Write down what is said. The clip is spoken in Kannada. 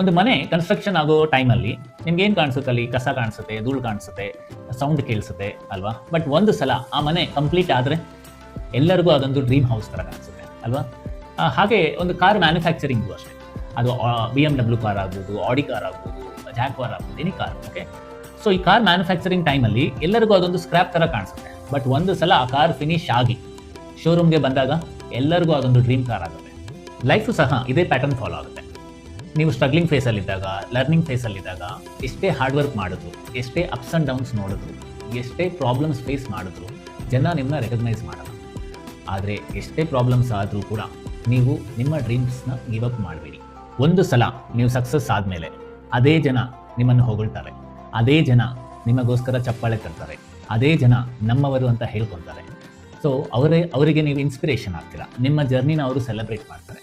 ಒಂದು ಮನೆ ಕನ್ಸ್ಟ್ರಕ್ಷನ್ ಆಗೋ ಟೈಮಲ್ಲಿ ನಿಮ್ಗೆ ಏನು ಕಾಣಿಸುತ್ತೆ? ಅಲ್ಲಿ ಕಸ ಕಾಣಿಸುತ್ತೆ, ಧೂಳು ಕಾಣಿಸುತ್ತೆ, ಸೌಂಡ್ ಕೇಳಿಸುತ್ತೆ ಅಲ್ವಾ? ಬಟ್ ಒಂದು ಸಲ ಆ ಮನೆ ಕಂಪ್ಲೀಟ್ ಆದರೆ ಎಲ್ಲರಿಗೂ ಅದೊಂದು ಡ್ರೀಮ್ ಹೌಸ್ ಥರ ಕಾಣಿಸುತ್ತೆ ಅಲ್ವಾ? ಹಾಗೆ ಒಂದು ಕಾರ್ ಮ್ಯಾನುಫ್ಯಾಕ್ಚರಿಂಗು ಅಷ್ಟೇ. ಅದು BMW ಕಾರ್ ಆಗ್ಬೋದು, ಆಡಿ ಕಾರ್ ಆಗ್ಬೋದು, ಜಾಗ್ವಾರ್ ಆಗ್ಬೋದು, ಎನಿ ಕಾರ್. ಓಕೆ, ಸೊ ಈ ಕಾರ್ ಮ್ಯಾನುಫ್ಯಾಕ್ಚರಿಂಗ್ ಟೈಮಲ್ಲಿ ಎಲ್ಲರಿಗೂ ಅದೊಂದು ಸ್ಕ್ರ್ಯಾಪ್ ಥರ ಕಾಣಿಸುತ್ತೆ. ಬಟ್ ಒಂದು ಸಲ ಆ ಕಾರ್ ಫಿನಿಶ್ ಆಗಿ ಶೋರೂಮ್ಗೆ ಬಂದಾಗ ಎಲ್ಲರಿಗೂ ಅದೊಂದು ಡ್ರೀಮ್ ಕಾರ್ ಆಗುತ್ತೆ. ಲೈಫು ಸಹ ಇದೇ ಪ್ಯಾಟರ್ನ್ ಫಾಲೋ ಆಗುತ್ತೆ. ನೀವು ಸ್ಟ್ರಗ್ಲಿಂಗ್ ಫೇಸಲ್ಲಿದ್ದಾಗ, ಲರ್ನಿಂಗ್ ಫೇಸಲ್ಲಿದ್ದಾಗ, ಎಷ್ಟೇ ಹಾರ್ಡ್ ವರ್ಕ್ ಮಾಡಿದ್ರು, ಎಷ್ಟೇ ಅಪ್ಸ್ ಆ್ಯಂಡ್ ಡೌನ್ಸ್ ನೋಡಿದ್ರು, ಎಷ್ಟೇ ಪ್ರಾಬ್ಲಮ್ಸ್ ಫೇಸ್ ಮಾಡಿದ್ರು ಜನ ನಿಮ್ಮನ್ನ ರೆಕಗ್ನೈಸ್ ಮಾಡಲ್ಲ. ಆದರೆ ಎಷ್ಟೇ ಪ್ರಾಬ್ಲಮ್ಸ್ ಆದರೂ ಕೂಡ ನೀವು ನಿಮ್ಮ ಡ್ರೀಮ್ಸ್ನ ಗಿವ್ ಅಪ್ ಮಾಡಬೇಡಿ. ಒಂದು ಸಲ ನೀವು ಸಕ್ಸಸ್ ಆದಮೇಲೆ ಅದೇ ಜನ ನಿಮ್ಮನ್ನು ಹೊಗಳ್ತಾರೆ, ಅದೇ ಜನ ನಿಮಗೋಸ್ಕರ ಚಪ್ಪಾಳೆ ತರ್ತಾರೆ, ಅದೇ ಜನ ನಮ್ಮವರು ಅಂತ ಹೇಳ್ಕೊತಾರೆ. ಸೊ ಅವರಿಗೆ ನೀವು ಇನ್ಸ್ಪಿರೇಷನ್ ಆಗ್ತೀರಾ, ನಿಮ್ಮ ಜರ್ನಿನ ಅವರು ಸೆಲೆಬ್ರೇಟ್ ಮಾಡ್ತಾರೆ.